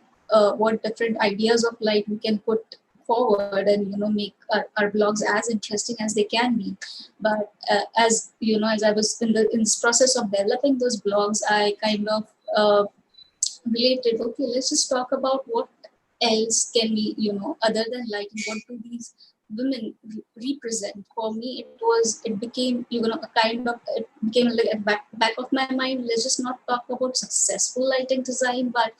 what different ideas of light we can put forward, and make our blogs as interesting as they can be. But as I was in this process of developing those blogs, I kind of related, okay, let's just talk about what else can we, other than lighting, what do these women represent. For me, it became, a kind of, it became like at back of my mind, let's just not talk about successful lighting design, but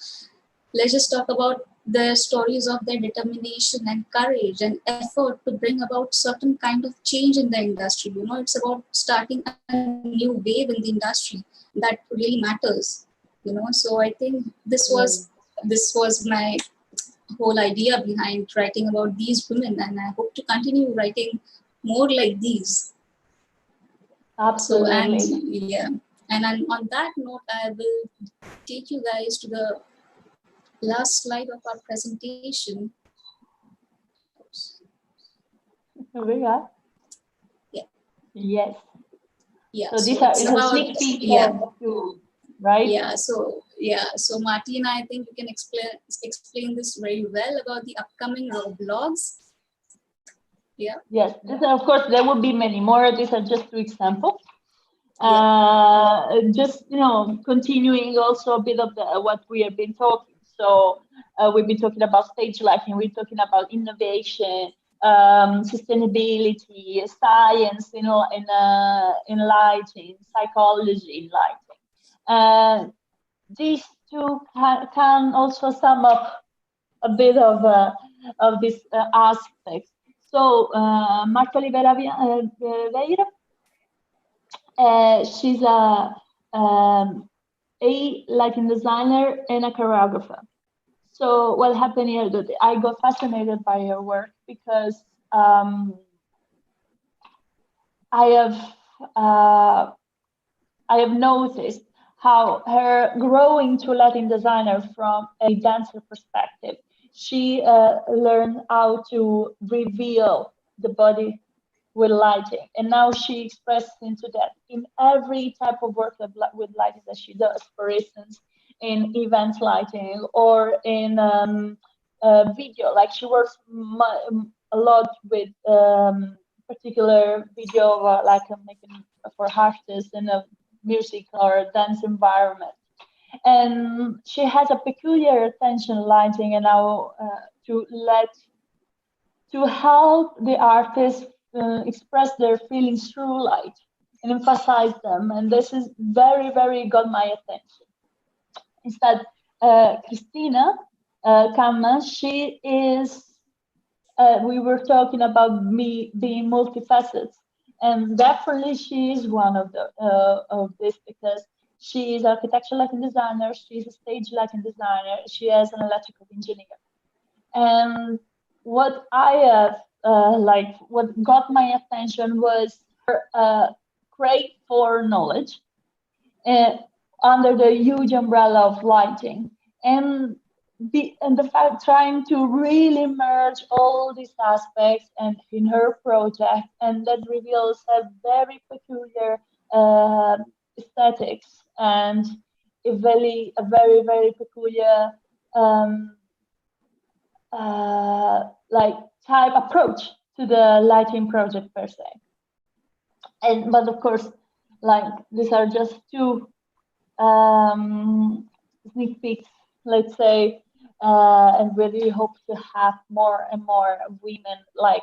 let's just talk about their stories of their determination and courage and effort to bring about certain kind of change in the industry. You know, it's about starting a new wave in the industry that really matters. You know, so I think this was my whole idea behind writing about these women, and I hope to continue writing more like these. Absolutely. So, and yeah, and on that note, I will take you guys to the last slide of our presentation. Here we go. Yeah. Yes. Yeah. So these are it's a about, sneak peek yeah. of you, right? Yeah. So Martina, I think you can explain this very well about the upcoming blogs. Yeah. Yes. This, of course, there will be many more. These are just 2 examples. Yeah. Just, you know, continuing also a bit of what we have been talking. So we've been talking about stage lighting, we're talking about innovation, sustainability, science, you know, in lighting, psychology in lighting. These 2 can also sum up a bit of this aspect. So Marta Oliveira Veira, she's a lighting designer and a choreographer. So what happened here? That I got fascinated by her work because I have noticed how her growing to lighting designer from a dancer perspective, she learned how to reveal the body with lighting, and now she expresses into that in every type of work with lighting that she does. For instance, in event lighting or in video, like she works a lot with particular video, like making for artists in a music or dance environment. And she has a peculiar attention lighting and how to help the artist express their feelings through light and emphasize them. And this is very, very got my attention. Instead, Christina Kamma, she is, we were talking about me being multifaceted, and definitely she is one of this, because she is architectural lighting designer, she's a stage lighting designer, she is an electrical engineer. And what I have what got my attention was her crave for knowledge under the huge umbrella of lighting, and the fact trying to really merge all these aspects and in her project, and that reveals a very peculiar aesthetics and a very peculiar type approach to the lighting project per se. And but of course, like these are just 2 sneak peeks, let's say, and really hope to have more and more women. Like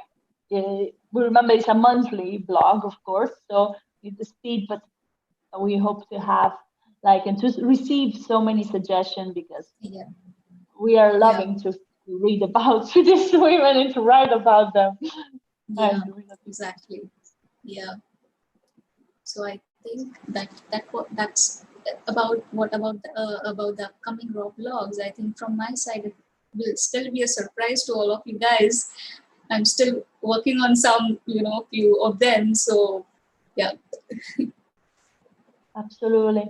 we remember it's a monthly blog, of course, so it's the speed, but we hope to have and to receive so many suggestions, because we are loving to read about these women and to write about them. Yeah, exactly. Yeah. So I think that's about the upcoming R.A.W blogs. I think from my side it will still be a surprise to all of you guys. I'm still working on some, few of them. So yeah. Absolutely.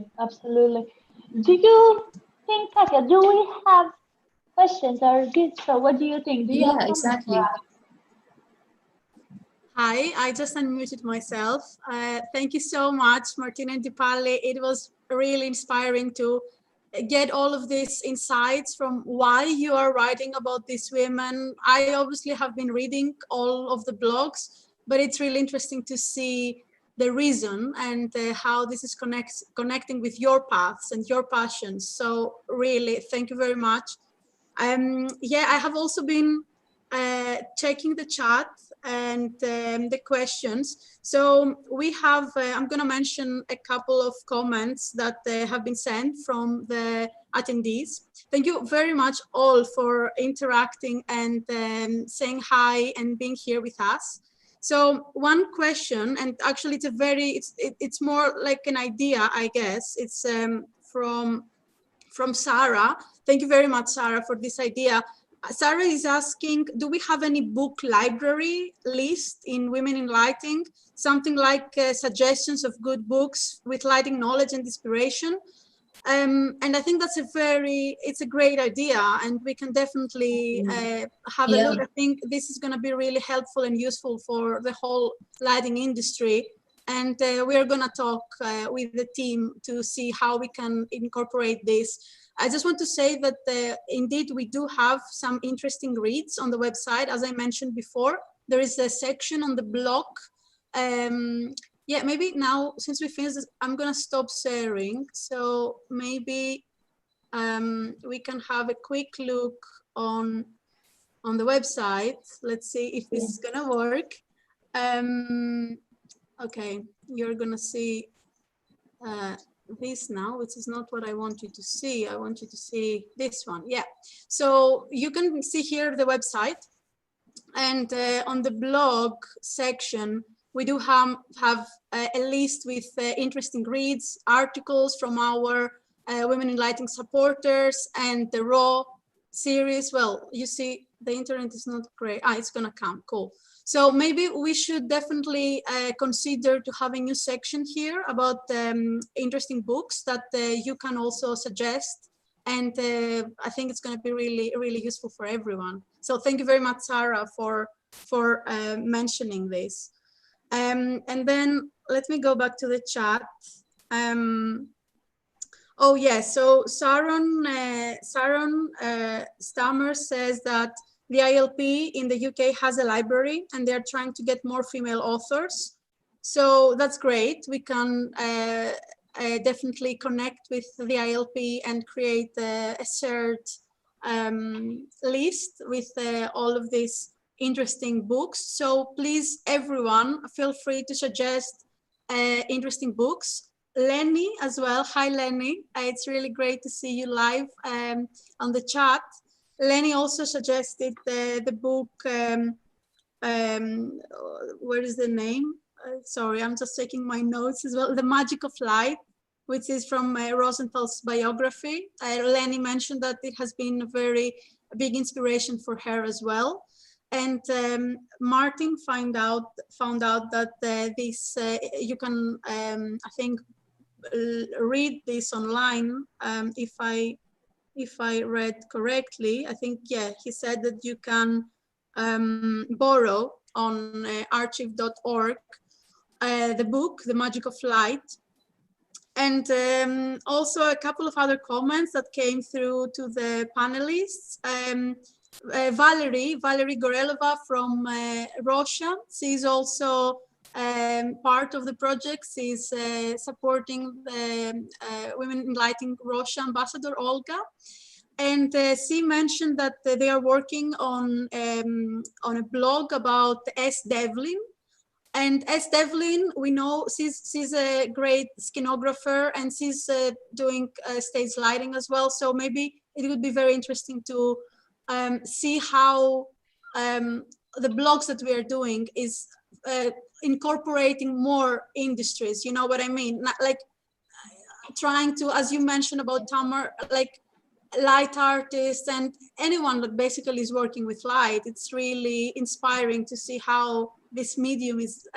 Do you think, Katia, do we have questions or gifts? So what do you think? Do you have exactly. Hi, I just unmuted myself. Thank you so much, Martina and Dipali. It was really inspiring to get all of these insights from why you are writing about these women. I obviously have been reading all of the blogs, but it's really interesting to see the reason and how this is connecting with your paths and your passions. So really, thank you very much. Yeah, I have also been checking the chat and the questions. So we have, I'm going to mention a couple of comments that have been sent from the attendees. Thank you very much all for interacting and saying hi and being here with us. So one question, and actually it's more like an idea, I guess. It's from Sarah. Thank you very much, Sarah, for this idea. Sarah is asking, do we have any book library list in Women in Lighting? Something like suggestions of good books with lighting knowledge and inspiration. And I think it's a great idea, and we can definitely have a look. I think this is going to be really helpful and useful for the whole lighting industry. And we are going to talk with the team to see how we can incorporate this. I just want to say that indeed we do have some interesting reads on the website. As I mentioned before, there is a section on the blog. Yeah, maybe now, since we finished this, I'm going to stop sharing. So maybe we can have a quick look on the website. Let's see if this is going to work. Okay, you're going to see this now, which is not what I want you to see. I want you to see this one. Yeah, so you can see here the website, and on the blog section, we do have a list with interesting reads, articles from our Women in Lighting supporters, and the R.A.W series. Well, you see the internet is not great. It's gonna come, cool. So maybe we should definitely consider to have a new section here about interesting books that you can also suggest. And I think it's going to be really, really useful for everyone. So thank you very much, Sarah, for mentioning this. And then let me go back to the chat. Oh, yes. So Sharon Stammer says that the ILP in the UK has a library and they're trying to get more female authors. So that's great. We can definitely connect with the ILP and create a shared list with all of these interesting books. So please, everyone, feel free to suggest interesting books. Lenny as well. Hi, Lenny. It's really great to see you live on the chat. Lenny also suggested the book, where is the name? Sorry, I'm just checking my notes as well. The Magic of Light, which is from Rosenthal's biography. Lenny mentioned that it has been a very big inspiration for her as well. And Martin found out that this you can, I think, read this online. If I read correctly, I think, yeah, he said that you can borrow on archive.org the book, The Magic of Light. And also a couple of other comments that came through to the panelists. Valerie Gorelova from Russia, she's also part of the project. She's supporting the Women in Lighting Russia ambassador, Olga. And she mentioned that they are working on a blog about S. Devlin. And S. Devlin, we know she's a great scenographer, and she's doing stage lighting as well. So maybe it would be very interesting to see how the blogs that we are doing is incorporating more industries. You know what I mean? Not like trying to, as you mentioned about Tamar, like light artists and anyone that basically is working with light. It's really inspiring to see how this medium is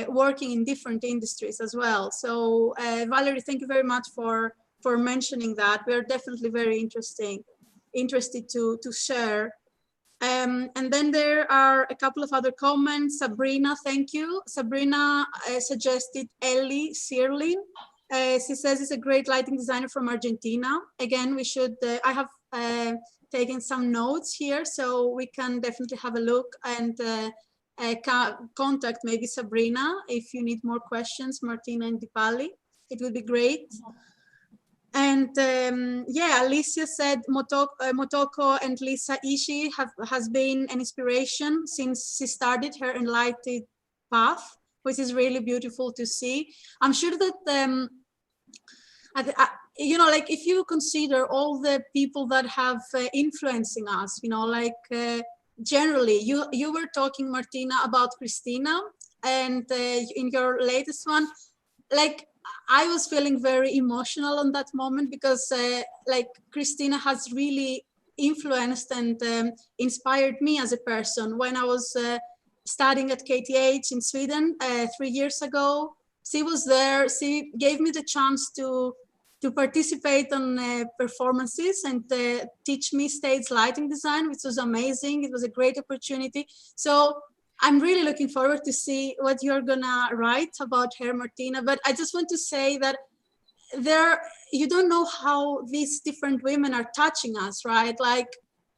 working in different industries as well. So Valerie, thank you very much for mentioning that. We are definitely very interested to share. And then there are a couple of other comments. Sabrina, thank you. Sabrina suggested Ellie Searlin. She says it's a great lighting designer from Argentina. Again, we should, I have taken some notes here, so we can definitely have a look and contact maybe Sabrina if you need more questions, Martina and Dipali. It would be great. And yeah, Alicia said Motoko and Lisa Ishii has been an inspiration since she started her enlightened path, which is really beautiful to see. I'm sure that you know, like if you consider all the people that have influencing us, you know, like generally, you were talking, Martina, about Christina, and in your latest one, like I was feeling very emotional on that moment because like Christina has really influenced and inspired me as a person. When I was studying at KTH in Sweden 3 years ago, she was there. She gave me the chance to participate on performances and teach me stage lighting design, which was amazing. It was a great opportunity. So I'm really looking forward to see what you're gonna write about her, Martina. But I just want to say that you don't know how these different women are touching us, right? Like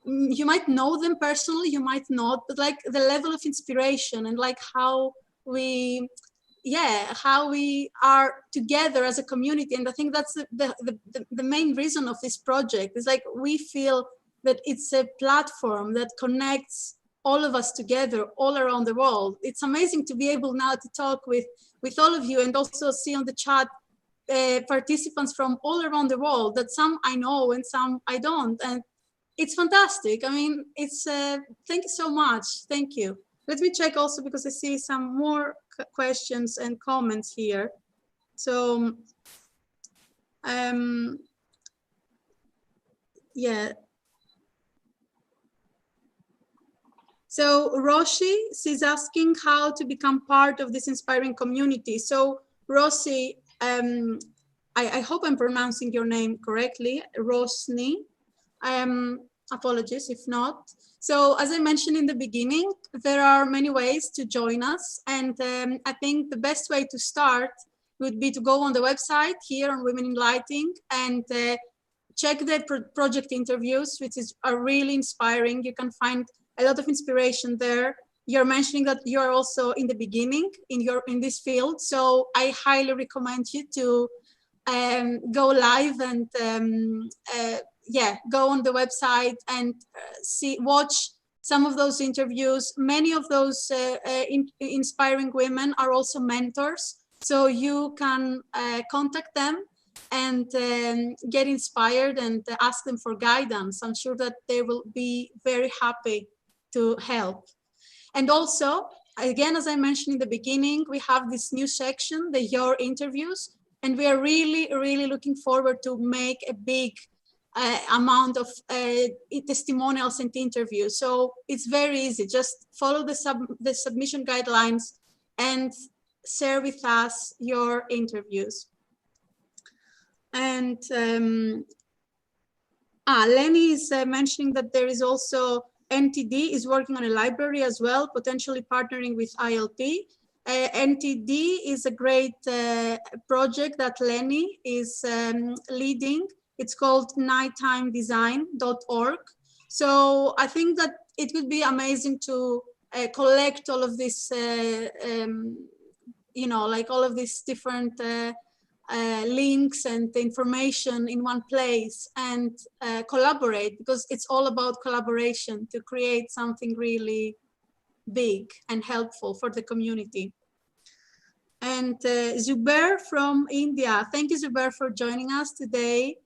you might know them personally, you might not, but like the level of inspiration and like how we are together as a community. And I think that's the main reason of this project is like we feel that it's a platform that connects all of us together all around the world. It's amazing to be able now to talk with all of you and also see on the chat participants from all around the world, that some I know and some I don't. And it's fantastic. I mean, it's thank you so much. Thank you. Let me check also because I see some more questions and comments here. So, yeah. So Roshi, she's asking how to become part of this inspiring community. So Roshi, I hope I'm pronouncing your name correctly, Rosni. Apologies if not. So as I mentioned in the beginning, there are many ways to join us. And I think the best way to start would be to go on the website here on Women in Lighting and check the project interviews, which are really inspiring. You can find a lot of inspiration there. You're mentioning that you're also in the beginning in this field. So I highly recommend you to go live and go on the website and watch some of those interviews. Many of those inspiring women are also mentors. So you can contact them and get inspired and ask them for guidance. I'm sure that they will be very happy to help. And also, again, as I mentioned in the beginning, we have this new section, the Your Interviews, and we are really, really looking forward to make a big amount of testimonials and interviews. So it's very easy. Just follow the submission guidelines and share with us your interviews. And Lenny is mentioning that there is also NTD is working on a library as well, potentially partnering with ILP. NTD is a great project that Lenny is leading. It's called nighttimedesign.org. So I think that it would be amazing to collect all of this, you know, like all of these different links and information in one place and collaborate, because it's all about collaboration to create something really big and helpful for the community. And Zubair from India, thank you, Zubair, for joining us today.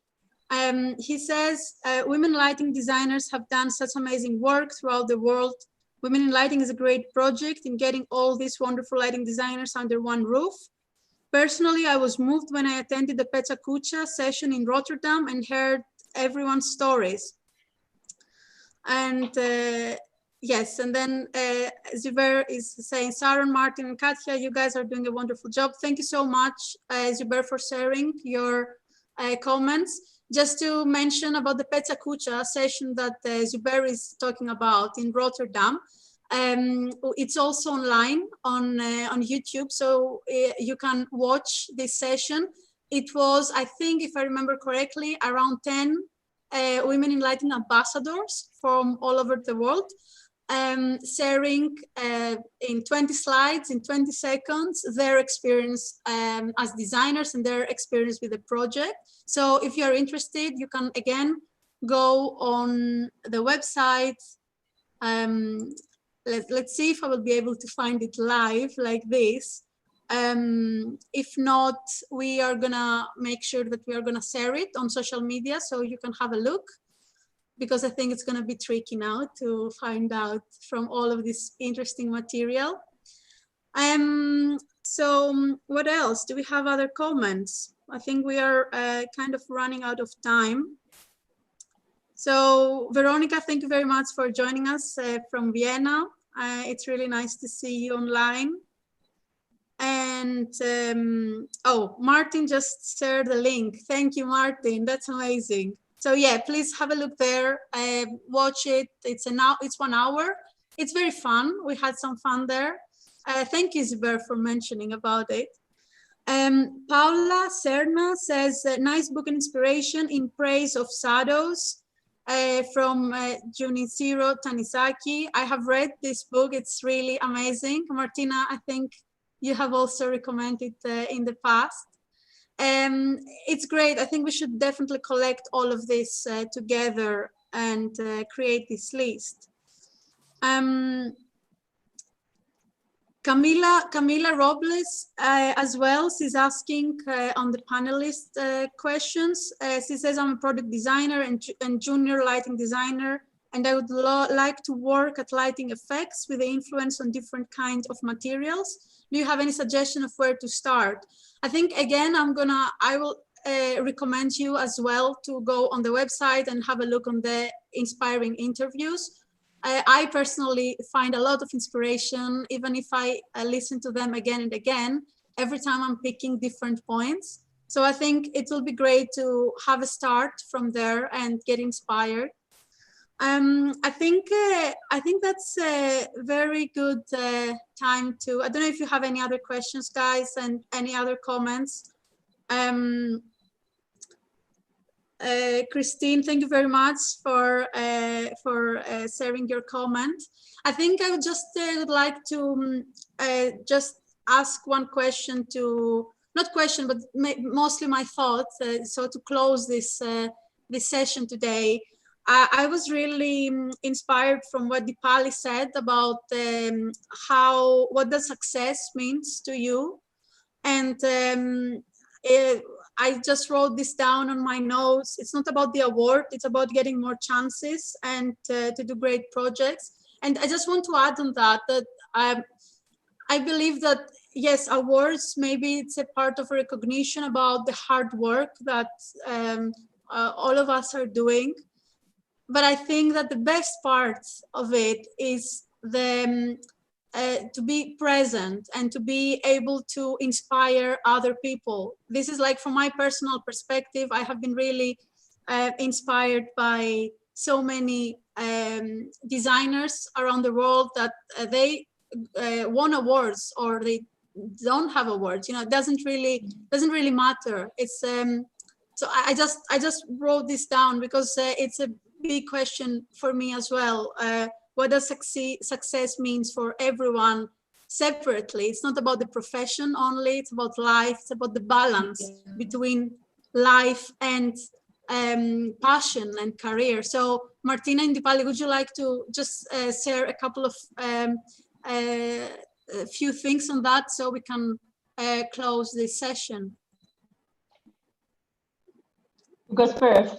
He says, women lighting designers have done such amazing work throughout the world. Women in Lighting is a great project in getting all these wonderful lighting designers under one roof. Personally, I was moved when I attended the Pecha Kucha session in Rotterdam and heard everyone's stories. And yes, and then Zubair is saying, Sarah, Martin, and Katia, you guys are doing a wonderful job. Thank you so much, Zubair, for sharing your comments. Just to mention about the Pecha Kucha session that Zubair is talking about in Rotterdam. It's also online on YouTube, so you can watch this session. It was, I think, if I remember correctly, around 10 women in lighting ambassadors from all over the world, sharing in 20 slides, in 20 seconds, their experience as designers and their experience with the project. So if you're interested, you can, again, go on the website. Let's see if I will be able to find it live like this. If not, we are gonna make sure that we are gonna share it on social media so you can have a look, because I think it's gonna be tricky now to find out from all of this interesting material. So what else? Do we have other comments? I think we are kind of running out of time. So Veronica, thank you very much for joining us from Vienna. It's really nice to see you online. And oh, Martin just shared the link. Thank you, Martin. That's amazing. So yeah, please have a look there. Watch it. It's 1 hour. It's very fun. We had some fun there. Thank you, Zubair, for mentioning about it. Paula Serna says, nice book and inspiration in praise of shadows from Junichiro Tanizaki. I have read this book. It's really amazing. Martina, I think you have also recommended in the past. It's great. I think we should definitely collect all of this together and create this list. Camila Robles as well, she's asking on the panelist questions. She says, I'm a product designer and junior lighting designer, and I would like to work at lighting effects with the influence on different kinds of materials. Do you have any suggestion of where to start? I think, again, I will recommend you as well to go on the website and have a look on the inspiring interviews. I personally find a lot of inspiration, even if I listen to them again and again, every time I'm picking different points. So I think it will be great to have a start from there and get inspired. I think that's a very good time to, I don't know if you have any other questions, guys, and any other comments. Christine, thank you very much for sharing your comment. I think I would just would like to just ask one question to, not question, but mostly my thoughts. So to close this this session today, I was really inspired from what Dipali said about what the success means to you, and I just wrote this down on my notes. It's not about the award, it's about getting more chances and to do great projects. And I just want to add on that I believe that, yes, awards, maybe it's a part of recognition about the hard work that all of us are doing. But I think that the best part of it is to be present and to be able to inspire other people. This is like, from my personal perspective, I have been really inspired by so many designers around the world that they won awards or they don't have awards. You know, it doesn't really matter. It's so I just wrote this down because it's a big question for me as well. What does success means for everyone separately? It's not about the profession only, it's about life, it's about the balance between life and passion and career. So Martina and Dipali, would you like to just share a couple of a few things on that so we can close this session? Who goes first?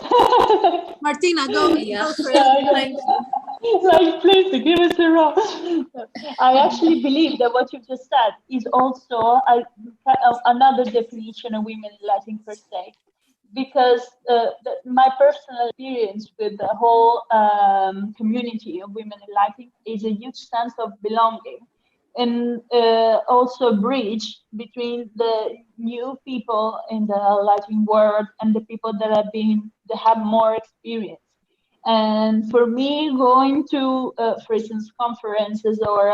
Martina, go, Yeah. go first. Like, please give us a row. I actually believe that what you've just said is also another definition of women in lighting per se, because my personal experience with the whole community of women in lighting is a huge sense of belonging, and also a bridge between the new people in the lighting world and the people that have more experience. And for me, going to, for instance, conferences or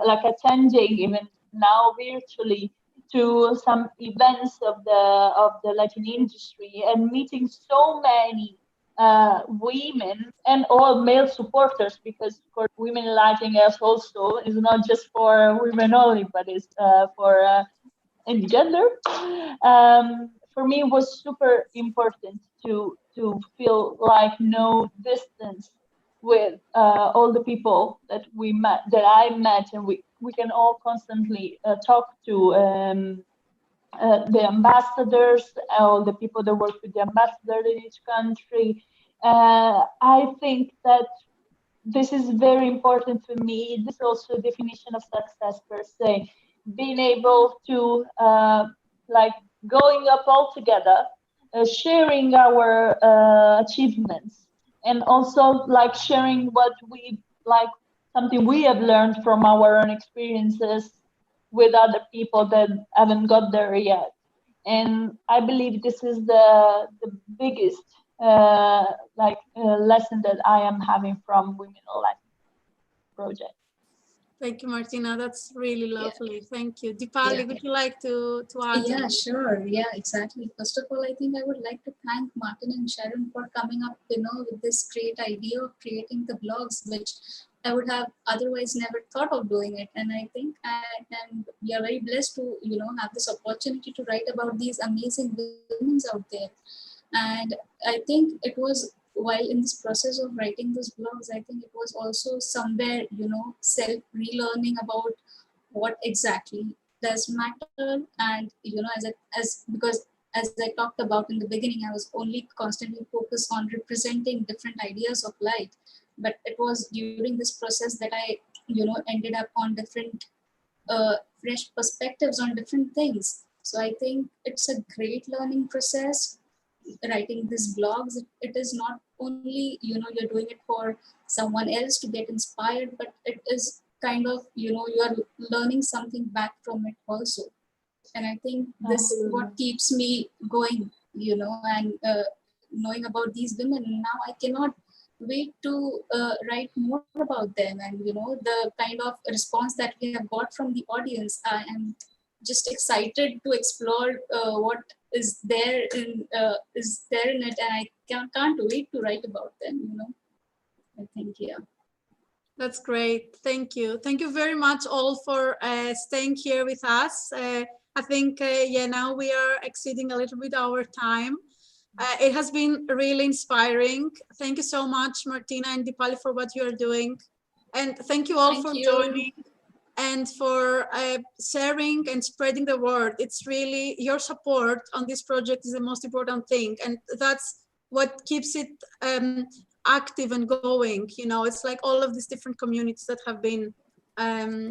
like attending even now virtually to some events of the lighting industry and meeting so many women and all male supporters, because for women in lighting also is not just for women only, but it's for any gender. For me, it was super important to feel like no distance with all the people that I met, and we can all constantly talk to the ambassadors, all the people that work with the ambassador in each country. I think that this is very important for me. This is also a definition of success per se. Being able to like going up all together, sharing our achievements, and also like sharing what we like, something we have learned from our own experiences with other people that haven't got there yet. And I believe this is the biggest lesson that I am having from Women Alive project. Thank you, Martina. That's really lovely. Yeah. Thank you. Dipali, would you like to add? Yeah, sure. Yeah, exactly. First of all, I think I would like to thank Martin and Sharon for coming up, with this great idea of creating the blogs, which I would have otherwise never thought of doing it. And I think we are very blessed to, have this opportunity to write about these amazing women out there. And I think it was, while in this process of writing those blogs, I think it was also somewhere, self-relearning about what exactly does matter. And, because as I talked about in the beginning, I was only constantly focused on representing different ideas of life. But it was during this process that I, ended up on different fresh perspectives on different things. So I think it's a great learning process. Writing these blogs, it is not only, you're doing it for someone else to get inspired, but it is kind of, you are learning something back from it also. And I think this is what keeps me going, and knowing about these women. And now I cannot wait to write more about them. And, the kind of response that we have got from the audience, I am just excited to explore what is there in it, and I can't wait to write about them. I think, yeah. That's great. Thank you. Thank you very much all for staying here with us. I think, now we are exceeding a little bit our time. It has been really inspiring. Thank you so much, Martina and Dipali, for what you are doing. And thank you all for joining and for sharing and spreading the word. It's really your support on this project is the most important thing. And that's what keeps it active and going. It's like all of these different communities that have been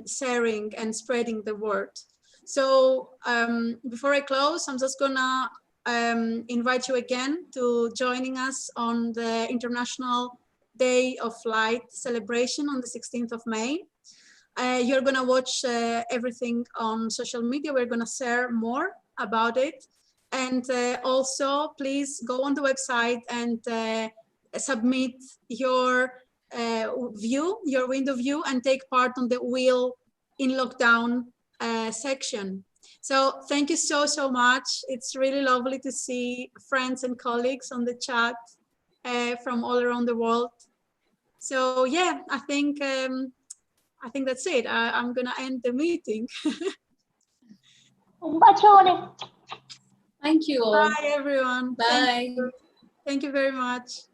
sharing and spreading the word. So before I close, I'm just gonna invite you again to joining us on the International Day of Light celebration on the 16th of May. You're gonna watch everything on social media. We're gonna share more about it. And also, please go on the website and submit your window view and take part on the Wheel in Lockdown section. So thank you so much. It's really lovely to see friends and colleagues on the chat from all around the world. So yeah, I think that's it. I'm gonna end the meeting. Thank you all. Bye everyone. Bye. Thank you very much.